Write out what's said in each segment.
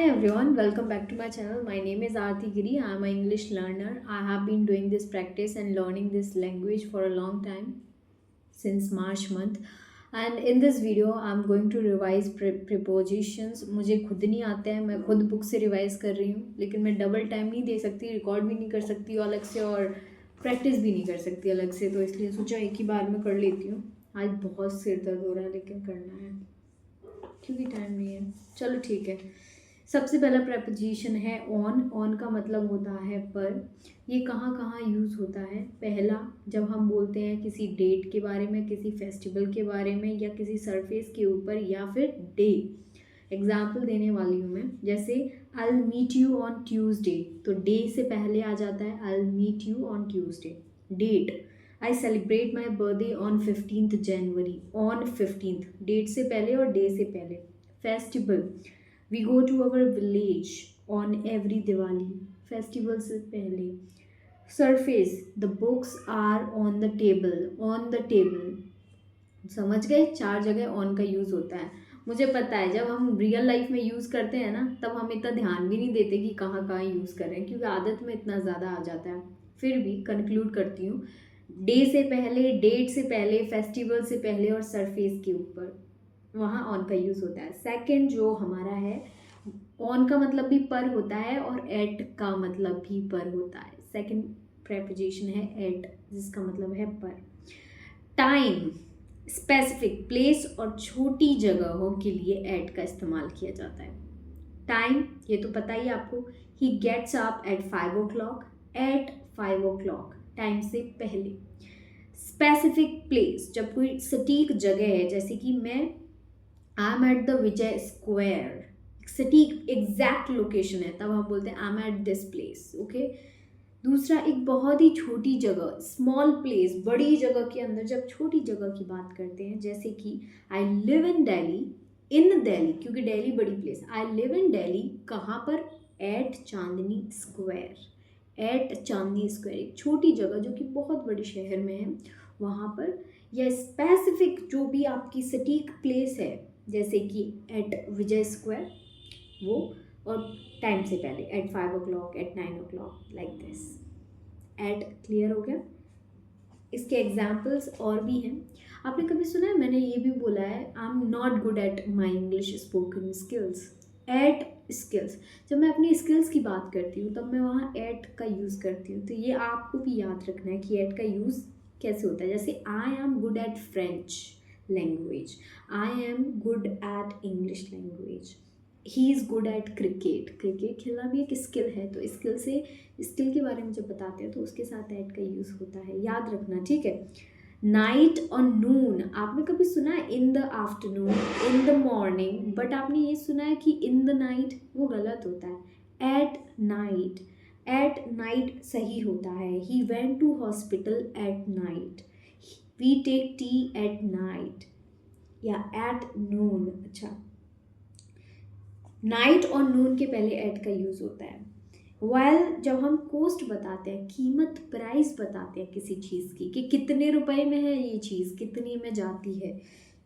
everyone, welcome back to my channel. My name is Aarti Giri. I am an English learner. I have been doing this practice and learning this language for a long time since March month. And in this video, I'm going to revise prepositions. मुझे खुद नहीं आते हैं, मैं खुद book से revise कर रही हूँ, लेकिन मैं डबल टाइम नहीं दे सकती, रिकॉर्ड भी नहीं कर सकती अलग से और प्रैक्टिस भी नहीं कर सकती अलग से, तो इसलिए सोचा एक ही बार में कर लेती हूँ। आज बहुत सिर दर्द हो रहा है लेकिन करना है क्योंकि टाइम नहीं है। चलो ठीक है। सबसे पहला प्रपोजिशन है ऑन। ऑन का मतलब होता है पर। ये कहाँ कहाँ यूज़ होता है? पहला, जब हम बोलते हैं किसी डेट के बारे में, किसी फेस्टिवल के बारे में, या किसी सरफेस के ऊपर, या फिर डे। एग्जाम्पल देने वाली हूँ मैं, जैसे I will meet you on Tuesday, तो डे से पहले आ जाता है I will meet you on Tuesday. Date, I celebrate my birthday on 15th January. On 15th, date से पहले और डे से पहले। Festival, we go to our village on every Diwali, festival से पहले। Surface, the books are on the table, on the table. समझ गए? 4 जगह ऑन का यूज़ होता है। मुझे पता है जब हम रियल लाइफ में यूज़ करते हैं ना, तब हम इतना ध्यान भी नहीं देते कि कहाँ कहाँ यूज़ कर रहे हैं, क्योंकि आदत में इतना ज़्यादा आ जाता है। फिर भी कंक्लूड करती हूँ, डे से पहले, डेट से पहले, फेस्टिवल से पहले और सरफेस के ऊपर, वहाँ ऑन का यूज़ होता है। सेकंड जो हमारा है, ऑन का मतलब भी पर होता है और एट का मतलब भी पर होता है। सेकंड प्रेपोजिशन है एट, जिसका मतलब है पर। टाइम, स्पेसिफिक प्लेस और छोटी जगहों के लिए एट का इस्तेमाल किया जाता है। टाइम, ये तो पता ही आपको, he gets up at 5 o'clock, at 5 o'clock, time से पहले। स्पेसिफिक प्लेस, जब कोई सटीक जगह है, जैसे कि मैं I am at the Vijay square, सटीक एग्जैक्ट लोकेशन है, तब हम बोलते हैं I am at this place. Okay. दूसरा, एक बहुत ही छोटी जगह, स्मॉल प्लेस, बड़ी जगह के अंदर जब छोटी जगह की बात करते हैं, जैसे कि आई लिव इन दिल्ली, इन दिल्ली, क्योंकि दिल्ली बड़ी place, I live in Delhi, कहाँ पर? एट चांदनी स्क्वायर, एट चांदनी स्क्वायर, एक छोटी जगह जो कि बहुत बड़े शहर में है, वहाँ पर। या स्पेसिफिक जो भी आपकी सटीक प्लेस है, जैसे कि एट विजय स्क्वायर, वो, और टाइम से पहले at 5 o'clock, at 9 o'clock, like this. At clear हो गया? इसके एग्जाम्पल्स और भी हैं। आपने कभी सुना है, मैंने ये भी बोला है, I am not good at my English spoken skills. At skills, जब मैं अपनी स्किल्स की बात करती हूँ तब मैं वहाँ एट का यूज़ करती हूँ, तो ये आपको भी याद रखना है कि एट का यूज़ कैसे होता है। जैसे I am good at French language, I am good at English language, he is good at cricket, cricket खेलना भी एक स्किल है, तो स्किल से, स्किल के बारे में जब बताते हैं तो उसके साथ एट का यूज़ होता है, याद रखना, ठीक है। नाइट और नून, आपने कभी सुना है in the afternoon, in the morning, but आपने ये सुना है कि इन द नाइट, वो गलत होता है। एट नाइट, एट नाइट सही होता है। He went to hospital at night, we take tea at night, या एट नून। अच्छा, नाइट और नून के पहले एट का यूज़ होता है। जब हम कॉस्ट बताते हैं, कीमत, प्राइस बताते हैं किसी चीज़ की, कि कितने रुपए में है ये चीज़, कितने में जाती है,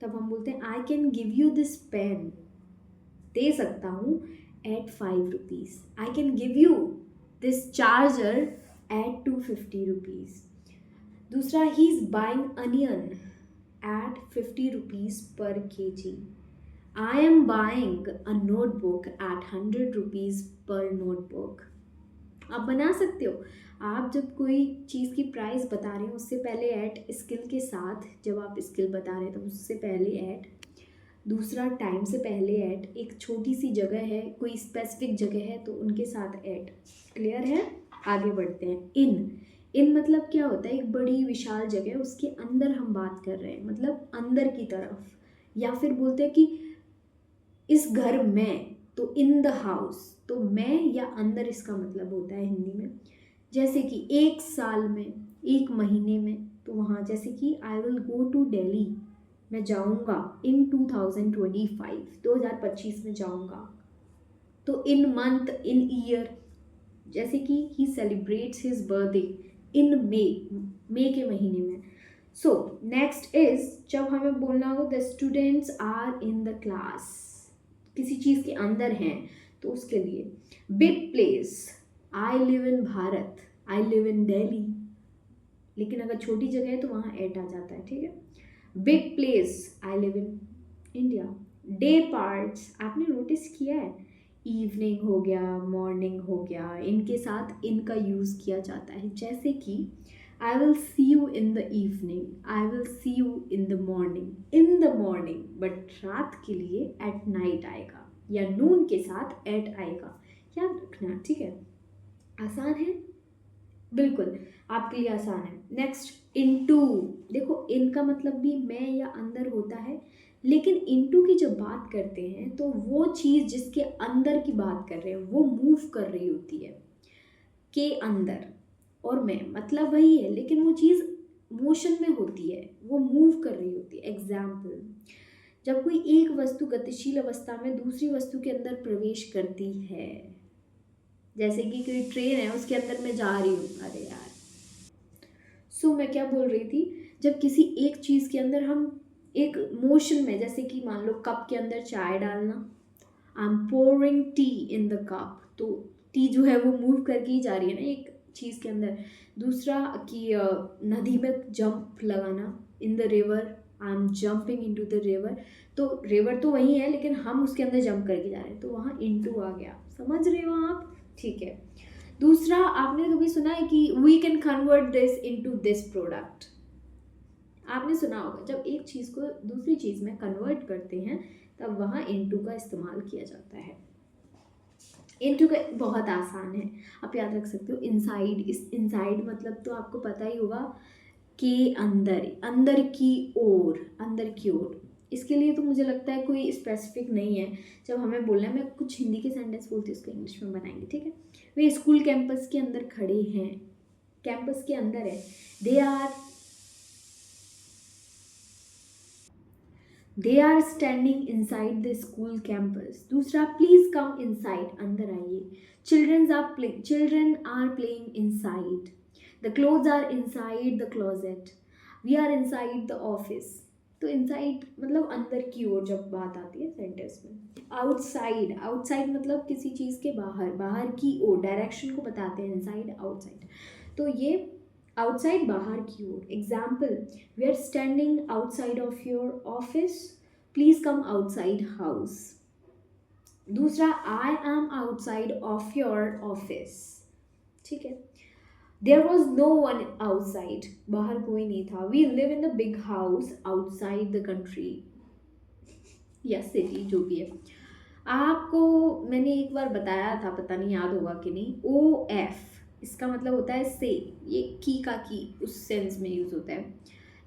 तब हम बोलते हैं I can give you this pen, दे सकता हूँ, at 5 rupees। I can give you this charger at 250 rupees। दूसरा, he is buying onion at 50 rupees पर kg। I am buying a notebook at 100 rupees per notebook। आप बना सकते हो, आप जब कोई चीज़ की प्राइस बता रहे हैं उससे पहले एट, स्किल के साथ जब आप स्किल बता रहे हैं तब उससे पहले एट। दूसरा, टाइम से पहले एट, एक छोटी सी जगह है, कोई स्पेसिफिक जगह है, तो उनके साथ एट। क्लियर है? आगे बढ़ते हैं। इन मतलब क्या होता है? एक बड़ी विशाल जगह, उसके अंदर हम बात कर रहे हैं, मतलब अंदर की तरफ। या फिर बोलते हैं कि इस घर में, तो इन द हाउस, तो मैं या अंदर इसका मतलब होता है हिंदी में। जैसे कि एक साल में, एक महीने में, तो वहाँ जैसे कि I will go to Delhi, मैं जाऊँगा इन 2025, 2025 में जाऊँगा। तो इन मंथ, इन ईयर, जैसे कि ही सेलिब्रेट्स हिज बर्थडे इन मई के महीने में। सो नेक्स्ट इज, जब हमें बोलना हो the students are in the class, किसी चीज़ के अंदर हैं, तो उसके लिए big place, I live in Bharat, I live in Delhi, लेकिन अगर छोटी जगह है तो वहाँ एट आ जाता है, ठीक है। Big place, I live in India. Day parts, आपने नोटिस किया है, इवनिंग हो गया, मॉर्निंग हो गया, इनके साथ इनका यूज़ किया जाता है। जैसे कि I will see you in the evening, I will see you in the morning, in the morning, but रात के लिए एट नाइट आएगा, या नून के साथ एट आएगा, याद रखना, ठीक है। आसान है, बिल्कुल आपके लिए आसान है। नेक्स्ट इनटू, देखो इन का मतलब भी मैं या अंदर होता है, लेकिन इनटू की जब बात करते हैं तो वो चीज़ जिसके अंदर की बात कर रहे हैं वो मूव कर रही होती है, के अंदर, और मैं मतलब वही है लेकिन वो चीज़ मोशन में होती है, वो मूव कर रही होती है। एग्जाम्पल, जब कोई एक वस्तु गतिशील अवस्था में दूसरी वस्तु के अंदर प्रवेश करती है, जैसे कि कोई ट्रेन है उसके अंदर मैं जा रही हूँ, अरे यार, मैं क्या बोल रही थी, जब किसी एक चीज़ के अंदर हम एक मोशन में, जैसे कि मान लो कप के अंदर चाय डालना, I am pouring T in the cup, तो टी जो है वो मूव करके ही जा रही है ना एक चीज़ के अंदर। दूसरा कि नदी में जंप लगाना, in the river, I am jumping into the river, तो रिवर तो वही है लेकिन हम उसके अंदर जंप करके जा रहे हैं, तो वहाँ इनटू आ गया, समझ रहे हो आप, ठीक है। दूसरा, आपने कभी सुना है कि we can convert this into this product, आपने सुना होगा, जब एक चीज़ को दूसरी चीज़ में कन्वर्ट करते हैं तब वहाँ इनटू का इस्तेमाल किया जाता है। इनटू का बहुत आसान है, आप याद रख सकते हो। इनसाइड, इस इनसाइड मतलब तो आपको पता ही होगा कि अंदर, अंदर की ओर, अंदर की ओर। इसके लिए तो मुझे लगता है कोई स्पेसिफिक नहीं है, जब हमें बोलना है, मैं कुछ हिंदी के सेंटेंस बोलती हूँ उसको इंग्लिश में बनाएंगे, ठीक है। वे स्कूल कैंपस के अंदर खड़े हैं, कैंपस के अंदर है, they are standing inside the school campus. दूसरा, प्लीज कम इनसाइड, अंदर आइए। Children are playing inside, the clothes are inside the closet, we are inside the office. तो इनसाइड मतलब अंदर की ओर जब बात आती है सेंटेंस में। आउटसाइड, आउटसाइड मतलब किसी चीज़ के बाहर, बाहर की ओर, डायरेक्शन को बताते हैं इनसाइड आउटसाइड, तो ये आउटसाइड बाहर की ओर। Example, we are standing outside of your office, please come outside house. दूसरा, I am outside of your office, ठीक है। There was no one outside, बाहर कोई नहीं था। We live in the big house outside the country या city, जो भी है। आपको मैंने एक बार बताया था, पता नहीं याद होगा कि नहीं, ओ एफ, इसका मतलब होता है से, ये की का की उस सेंस में यूज़ होता है।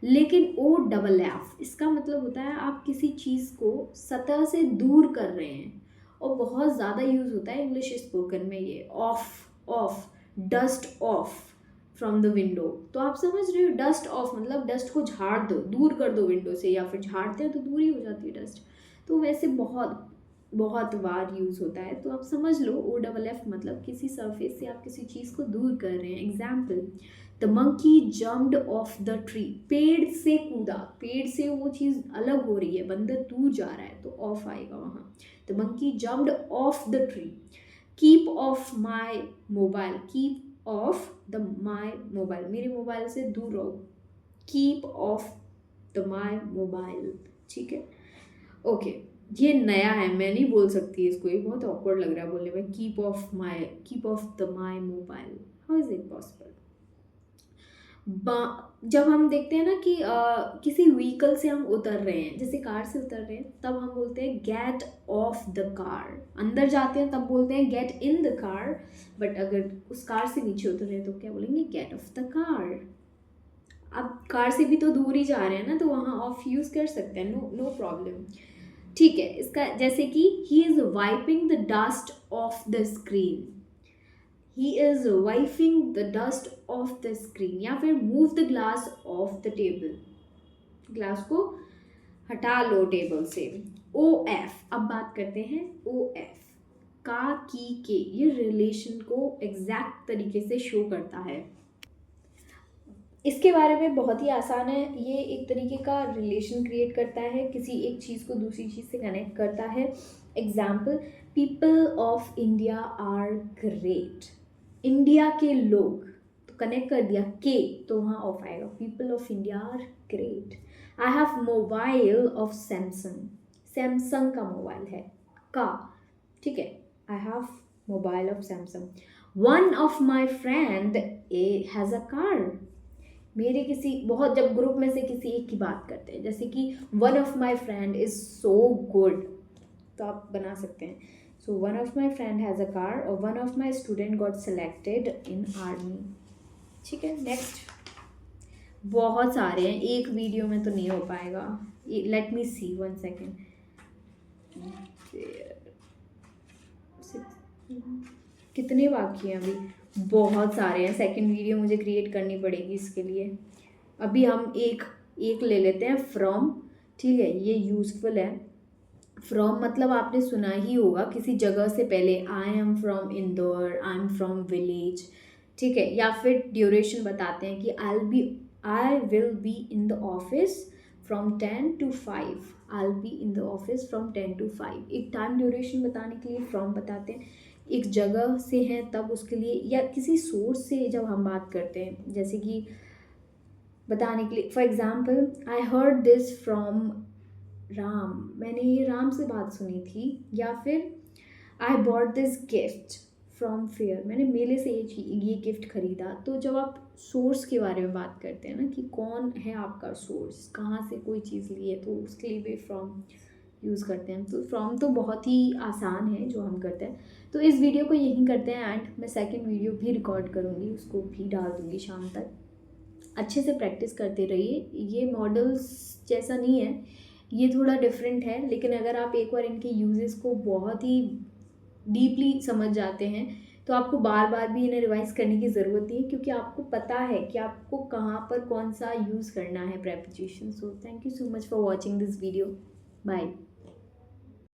लेकिन ओ डबल एफ, इसका मतलब होता है आप किसी चीज़ को सतह से दूर कर रहे हैं, और बहुत ज़्यादा यूज़ होता है इंग्लिश स्पोकन में ये। Of, of, dust of from the window, तो आप समझ रहे हो, डस्ट ऑफ मतलब डस्ट को झाड़ दो, दूर कर दो विंडो से, या फिर झाड़ते हैं तो दूर ही हो जाती है डस्ट। तो वैसे बहुत बहुत बार यूज़ होता है, तो आप समझ लो ओ डबल एफ मतलब किसी सरफेस से आप किसी चीज़ को दूर कर रहे हैं। Example, the monkey jumped of the tree, पेड़ से कूदा, पेड़ से वो चीज़ अलग हो रही है, बंदर दूर जा रहा है, तो ऑफ आएगा वहाँ। The monkey jumped of the tree. Keep of my mobile, keep of the my mobile, मेरे मोबाइल से दूर रहो, keep of the my mobile, ठीक है। ओके, ये नया है, मैं नहीं बोल सकती इसको, ये बहुत ऑकवर्ड लग रहा है बोलने में, keep of the my mobile, how is it possible. जब हम देखते हैं ना कि किसी व्हीकल से हम उतर रहे हैं, जैसे कार से उतर रहे हैं, तब हम बोलते हैं गेट ऑफ द कार। अंदर जाते हैं तब बोलते हैं get in the car, but अगर उस कार से नीचे उतर रहे हैं तो क्या बोलेंगे, गेट ऑफ द कार। अब कार से भी तो दूर ही जा रहे हैं ना, तो वहाँ ऑफ यूज़ कर सकते हैं, नो प्रॉब्लम, ठीक है। इसका जैसे कि he is wiping the dust of the screen, he is wiping the dust of the screen, या फिर move the glass of the table, glass को हटा लो टेबल से। ओ एफ, अब बात करते हैं ओ एफ का, की के, ये रिलेशन को एग्जैक्ट तरीके से शो करता है। इसके बारे में बहुत ही आसान है, ये एक तरीके का रिलेशन क्रिएट करता है, किसी एक चीज़ को दूसरी चीज़ से कनेक्ट करता है। Example, people of India are great. India के लोग, तो कनेक्ट कर दिया के, तो वहाँ ऑफ आएगा, people of India are great. I have mobile of Samsung, Samsung का मोबाइल है, का, ठीक है, I have mobile of Samsung. One of my friend has a car, मेरे किसी बहुत, जब ग्रुप में से किसी एक की बात करते हैं, जैसे कि one of my friend is so good, तो आप बना सकते हैं, so one of my friend has a car, और one of my student got selected in army. ठीक है, नेक्स्ट। बहुत सारे हैं, एक वीडियो में तो नहीं हो पाएगा, लेट मी सी, 1 सेकेंड। कितने बाकी हैं अभी? बहुत सारे हैं, सेकंड वीडियो मुझे क्रिएट करनी पड़ेगी इसके लिए। अभी हम एक एक ले लेते हैं, फ्रॉम, ठीक है, ये यूज़फुल है। फ्रॉम मतलब आपने सुना ही होगा किसी जगह से पहले, I am from Indore, I am from village, ठीक है, या फिर ड्यूरेशन बताते हैं कि I will be in the office from 10 to 5, I will be in the office from 10 to 5, एक टाइम ड्यूरेशन बताने के लिए फ्रॉम बताते हैं। एक जगह से हैं तब उसके लिए, या किसी सोर्स से जब हम बात करते हैं, जैसे कि बताने के लिए, for example, I heard this from Ram, मैंने ये राम से बात सुनी थी, या फिर I bought this gift from fair, मैंने मेले से ये गिफ्ट खरीदा। तो जब आप सोर्स के बारे में बात करते हैं ना, कि कौन है आपका सोर्स, कहाँ से कोई चीज़ ली है, तो उसके लिए भी फ्रॉम यूज़ करते हैं। तो फ्रॉम तो बहुत ही आसान है जो हम करते हैं। तो इस वीडियो को यहीं करते हैं एंड मैं सेकंड वीडियो भी रिकॉर्ड करूँगी, उसको भी डाल दूँगी शाम तक। अच्छे से प्रैक्टिस करते रहिए, ये मॉडल्स जैसा नहीं है, ये थोड़ा डिफरेंट है, लेकिन अगर आप एक बार इनके यूजेस को बहुत ही डीपली समझ जाते हैं तो आपको बार बार भी इन्हें रिवाइज करने की ज़रूरत नहीं है, क्योंकि आपको पता है कि आपको कहाँ पर कौन सा यूज़ करना है preposition. So thank you so much for watching this video, bye.